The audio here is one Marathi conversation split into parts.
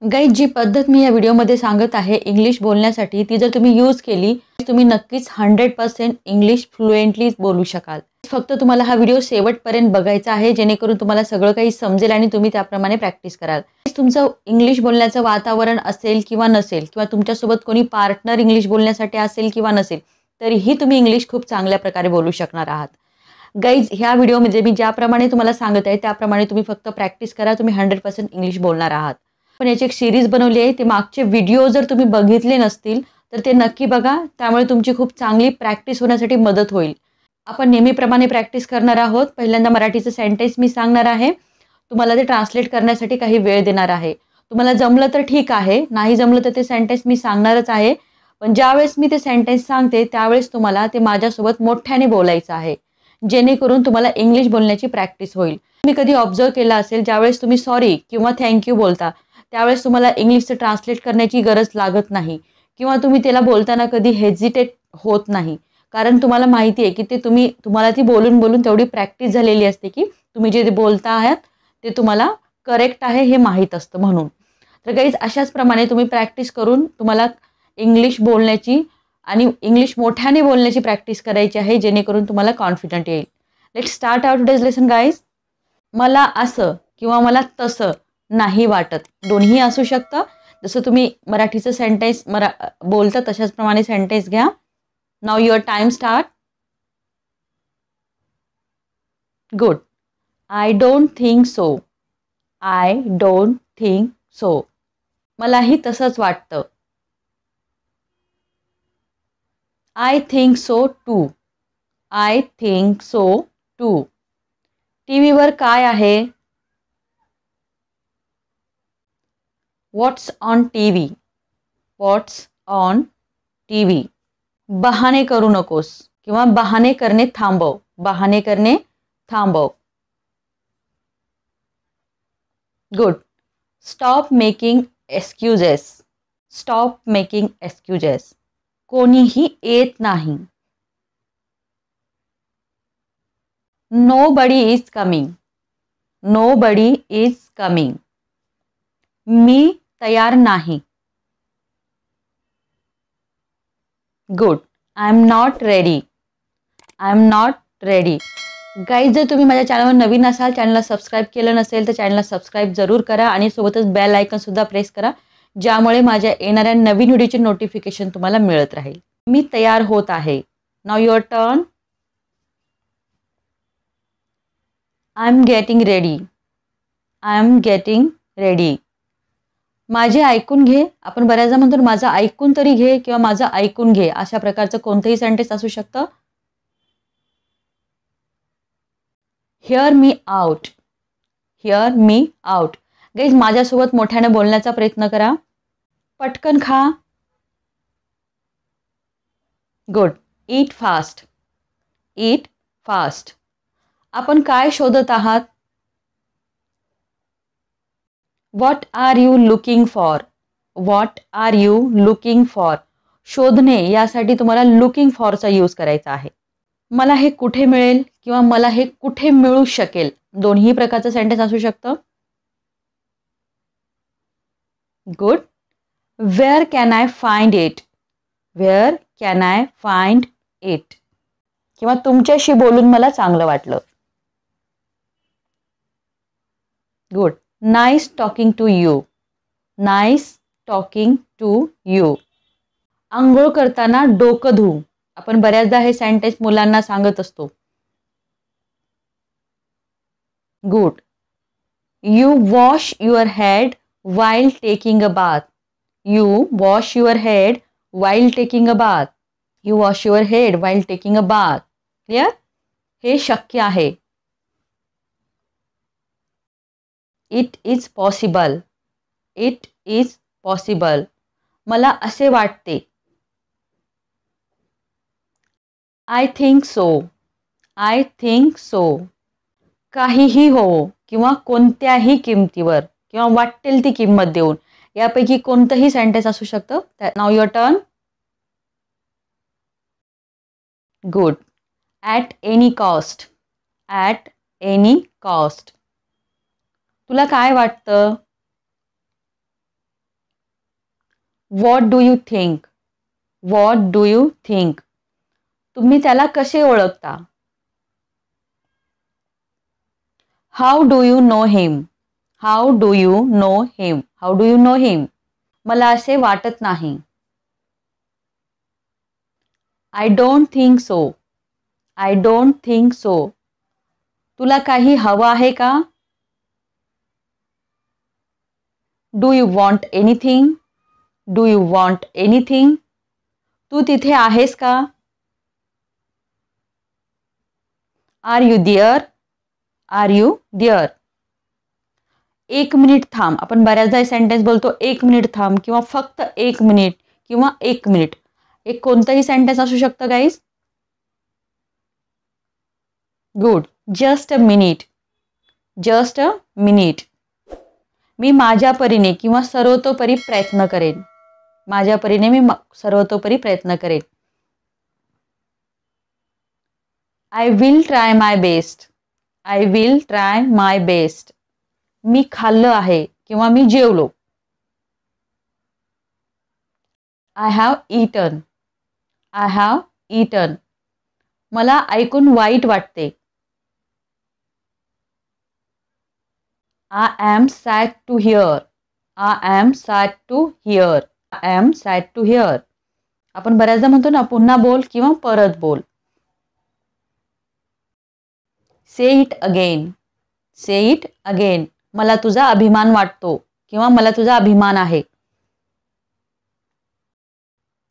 गाईज, जी पद्धत मी या व्हिडिओमध्ये सांगत आहे इंग्लिश बोलण्यासाठी, ती जर तुम्ही यूज केली तुम्ही नक्कीच 100% इंग्लिश फ्लुएंटली बोलू शकाल. फक्त तुम्हाला हा व्हिडिओ शेवटपर्यंत बघायचा आहे, जेणेकरून तुम्हाला सगळं काही समजेल आणि तुम्ही त्याप्रमाणे प्रॅक्टिस कराल. तुमचं इंग्लिश बोलण्याचं वातावरण असेल किंवा नसेल, किंवा तुमच्यासोबत कोणी पार्टनर इंग्लिश बोलण्यासाठी असेल किंवा नसेल, तरीही तुम्ही इंग्लिश खूप चांगल्या प्रकारे बोलू शकणार आहात. गाईज, ह्या व्हिडिओमध्ये मी ज्याप्रमाणे तुम्हाला सांगत आहे त्याप्रमाणे तुम्ही फक्त प्रॅक्टिस करा. तुम्ही 100% इंग्लिश बोलणार आहात. पण याची एक सीरीज बनवली आहे. ते मागचे व्हिडिओ जर तुम्ही बघितले नसतील तर ते नक्की बघा. त्यामुळे तुमची खूप चांगली प्रॅक्टिस होण्यासाठी मदत होईल. आपण नेहमीप्रमाणे प्रॅक्टिस करणार आहोत. पहिल्यांदा मराठीचं सेंटेन्स मी सांगणार आहे. तुम्हाला ते ट्रान्सलेट करण्यासाठी काही वेळ देणार आहे. तुम्हाला जमलं तर ठीक आहे, नाही जमलं तर ते सेंटेन्स मी सांगणारच आहे. पण ज्यावेळेस मी ते सेंटेन्स सांगते त्यावेळेस तुम्हाला ते माझ्यासोबत मोठ्याने बोलायचं आहे, जेणेकरून तुम्हाला इंग्लिश बोलण्याची प्रॅक्टिस होईल. तुम्ही कधी ऑब्झर्व केलं असेल, ज्यावेळेस तुम्ही सॉरी किंवा थँक्यू बोलता त्यावेळेस तुम्हाला इंग्लिशचं ट्रान्सलेट करण्याची गरज लागत नाही, किंवा तुम्ही त्याला बोलताना कधी हेजिटेट होत नाही. कारण तुम्हाला माहिती आहे की ते तुम्हाला ती बोलून बोलून तेवढी प्रॅक्टिस झालेली असते की तुम्ही जे बोलता आहात ते तुम्हाला करेक्ट आहे हे माहीत असतं म्हणून. तर गाईज, अशाच प्रमाणे तुम्ही प्रॅक्टिस करून तुम्हाला इंग्लिश बोलण्याची आणि इंग्लिश मोठ्याने बोलण्याची प्रॅक्टिस करायची आहे, जेणेकरून तुम्हाला कॉन्फिडंट येईल. Let's start our today's lesson guys. मला असं किंवा मला तसं नाही वाटत, दोन्ही असू शकतं. जसं तुम्ही मराठीचं सेंटेन्स बोलता तशाच प्रमाणे सेंटेन्स घ्या. Now your time start. Good. I don't think so. I don't think so. मलाही तसंच वाटतं. I think so too. I think so too. टीव्हीवर काय आहे? What's on TV. What's on TV. बहाणे करू नकोस किंवा बहाणे करणे थांबव. बहाणे करणे थांबव. Good. Stop making excuses. Stop making excuses. कोणीही येत नाही. Nobody is coming. Nobody is coming. मी तयार नाही. Good. I am not ready. I am not ready. Guys, जर तुम्ही माझ्या चॅनलवर नवीन असाल, चॅनलला सबस्क्राईब केलं नसेल तर चॅनलला सबस्क्राईब जरूर करा आणि सोबतच बेल आयकॉनसुद्धा प्रेस करा, ज्यामुळे माझ्या येणाऱ्या नवीन व्हिडिओचे नोटिफिकेशन तुम्हाला मिळत राहील. मी तयार होत आहे. Now your turn. I am getting ready. I am getting ready. माझे ऐकून घे. आपण बऱ्याचदा म्हणतो माझं ऐकून तरी घे किंवा माझं ऐकून घे, अशा प्रकारचं कोणतंही सेंटेन्स असू शकतं. Hear me out. Hear me out. Guys, माझ्यासोबत मोठ्याने बोलण्याचा प्रयत्न करा. पटकन खा. Good. Eat fast. Eat fast. आपण काय शोधत आहात? What are you looking for. What are you looking for. शोधणे यासाठी तुम्हाला लुकिंग फॉरचा यूज करायचा आहे. मला हे कुठे मिळेल किंवा मला हे कुठे मिळू शकेल, दोन्ही प्रकारचं सेंटेन्स असू शकतं. Good. Where can I find it. Where can I find it. किंवा तुमच्याशी बोलून मला चांगलं वाटलं. Good. Nice talking to you. Nice talking to you. आंघोळ करताना डोकं धुऊ. आपण बऱ्याचदा हे सेंटेन्स मुलांना सांगत असतो. Good. You wash your head while taking a bath. You wash your head while taking a bath. You wash your head while taking a bath. Clear? हे शक्य आहे. It is possible. It is possible. मला असे वाटते. I think so. I think so. काहीही हो किंवा कोणत्याही किमतीवर किंवा वाटेल ती किंमत देऊन, यापैकी कोणतंही सेंटेन्स असू शकतं. Now your turn. Good. At any cost. At any cost. तुला काय वाटतं? What do you think? What do you think? तुम्ही त्याला कसे ओळखता? How do you know him? How do you know him? How do you know him? मला असे वाटत नाही. I don't think so. I don't think so. तुला काही हवं आहे का? Do you want anything? Do you want anything? तू तिथे आहेस का? Are you there? Are you there? एक मिनिट थांब. आपण बऱ्याचदा सेंटेन्स बोलतो एक मिनिट थांब किंवा फक्त एक मिनिट किंवा एक मिनिट. एक कोणतंही सेंटेन्स असू शकतं guys. Good. Just a minute. Just a minute. मी माझ्या परीने किंवा सर्वतोपरी प्रयत्न करेन. माझ्या परीने मी सर्वतोपरी प्रयत्न करेन. I will try my best. I will try my best. मी खाल्लं आहे किंवा मी जेवलो. I have eaten. I have eaten. मला ऐकून वाईट वाटते. I am sad to hear. I am sad to hear. I am sad to hear. आपण बऱ्याचदा म्हणतो ना पुन्हा बोल किंवा परत बोल. Say it again. Say it again. मला तुझा अभिमान वाटतो किंवा मला तुझा अभिमान आहे.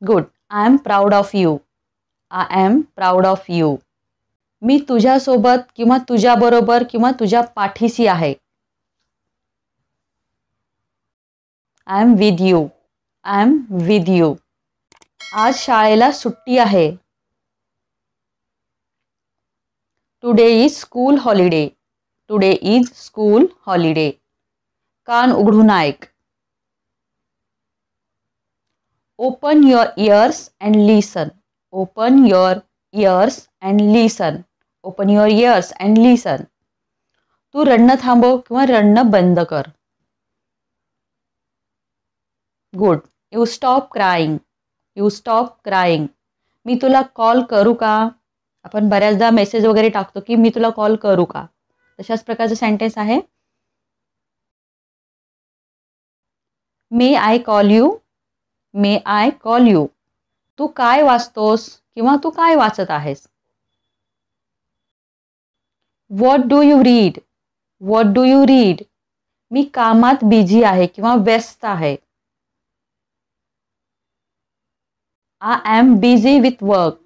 Good. I am proud of you. I am proud of you. मी तुझ्यासोबत किंवा तुझ्याबरोबर किंवा तुझ्या पाठीशी आहे. I am with you. I am with you. आज शाळेला सुट्टी आहे. Today is school holiday. Today is school holiday. कान उघडून ऐक. Open your ears and listen. Open your ears and listen. Open your ears and listen. तू रडणं थांबव किंवा रडणं बंद कर. Good. You stop crying. You stop crying. मी तुला कॉल करू का? आपण बऱ्याचदा मेसेज वगैरे टाकतो की मी तुला कॉल करू का? तशाच प्रकारचं सेंटेन्स आहे. May I call you. May I call you. तू काय वाचतोस किंवा तू काय वाचत आहेस? What do you read? What do you read? मी कामात बिझी आहे किंवा व्यस्त आहे. I am busy with work.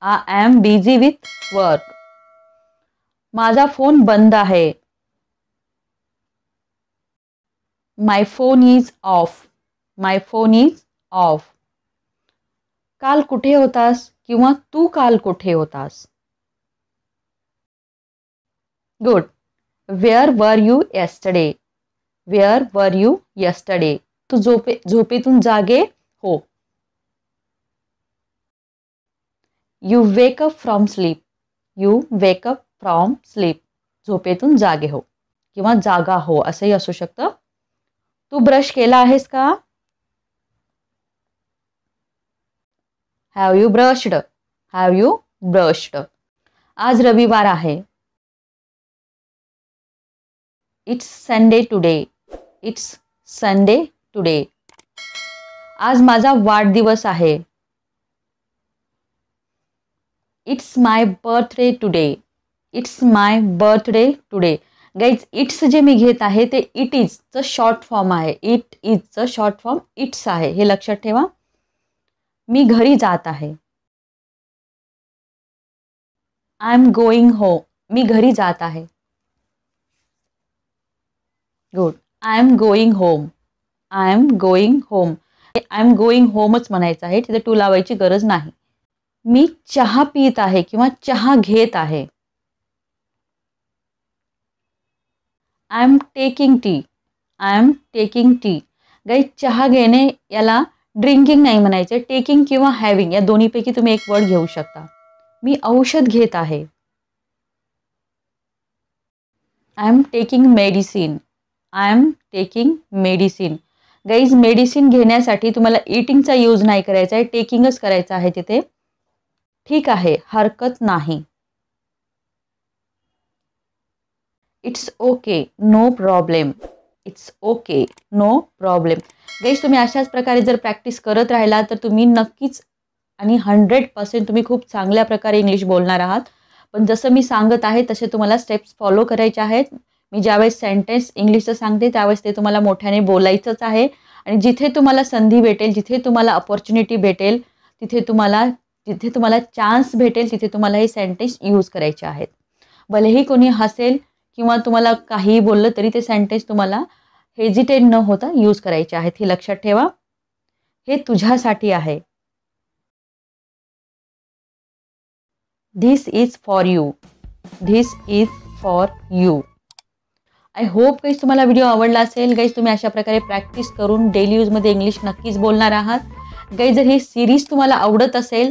I am busy with work. माझा फोन बंद आहे. My phone is off. My phone is off. काल कुठे होतास किंवा तू काल कुठे होतास? Good. Where were you yesterday. Wear were you yesterday. तू झोपेतून जागे हो. You wake up from sleep. You wake up from sleep. झोपेतून जागे हो किंवा जागा हो असंही असू शकतं. तू ब्रश केला आहेस का? Have you brushed. Have you brushed. आज रविवार आहे. It's Sunday today. It's Sunday today. आज माझा वाढदिवस आहे. It's my birthday today. It's my birthday today. Guys it's जे मी घेत आहे ते इट इजचं शॉर्ट फॉर्म आहे. इट इजचं शॉर्ट फॉर्म इट्स आहे, हे लक्षात ठेवा. मी घरी जात आहे. I am going home. मी घरी जात आहे. Good. I am going home. I am going home. I am going होमच म्हणायचं आहे, तिथे टू लावायची गरज नाही. मी चहा पीत आहे किंवा चहा घेत आहे. I am taking tea. I am taking tea. Guys चहा घेणे याला ड्रिंकिंग नाही म्हणायचे. टेकिंग किंवा हॅविंग या दोन्हीपैकी तुम्ही एक वर्ड घेऊ शकता. मी औषध घेत आहे. I am taking medicine. I am taking medicine. Guys medicine घेण्यासाठी तुम्हाला ईटिंगचा यूज नाही करायचा आहे, टेकिंगच करायचं आहे तिथे. ठीक आहे, हरकत नाही. It's okay, no problem. It's okay, no problem. Guys तुम्ही अशाच प्रकारे जर प्रॅक्टिस करत राहिला तर तुम्ही नक्कीच आणि 100% तुम्ही खूप चांगल्या प्रकारे इंग्लिश बोलणार आहात. पण जसं मी सांगत आहे तसे तुम्हाला स्टेप्स फॉलो करायचे आहेत. मी ज्यावेळेस सेंटेन्स इंग्लिशचं सांगते त्यावेळेस ते तुम्हाला मोठ्याने बोलायचंच आहे. आणि जिथे तुम्हाला संधी भेटेल, जिथे तुम्हाला अपॉर्च्युनिटी भेटेल, जिथे तुम्हाला चान्स भेटेल तिथे तुम्हाला हे सेंटेन्स यूज करायचे आहेत. भलेही कोणी हसेल किंवा तुम्हाला काहीही बोललं तरी ते सेंटेन्स तुम्हाला हेजिटेट न होता यूज करायचे आहेत. हे लक्षात ठेवा. हे तुझ्यासाठी आहे. This is for you. This is for you. I hope guys तुम्हाला व्हिडिओ आवडला असेल. गाईज तुम्ही अशा प्रकारे प्रॅक्टिस करून डेली यूजमध्ये इंग्लिश नक्कीच बोलणार आहात. गाईज जर ही सिरीज तुम्हाला आवडत असेल,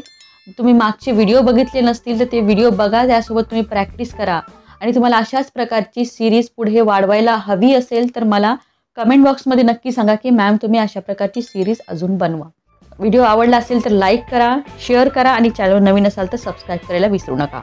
तुम्ही मागचे व्हिडिओ बघितले नसतील तर ते व्हिडिओ बघा, त्यासोबत तुम्ही प्रॅक्टिस करा. आणि तुम्हाला अशाच प्रकारची सिरीज पुढे वाढवायला हवी असेल तर मला कमेंट बॉक्समध्ये नक्की सांगा की मॅम तुम्ही अशा प्रकारची सिरीज अजून बनवा. व्हिडिओ आवडला असेल तर लाईक करा, शेअर करा आणि चॅनल नवीन असाल तर सबस्क्राईब करायला विसरू नका.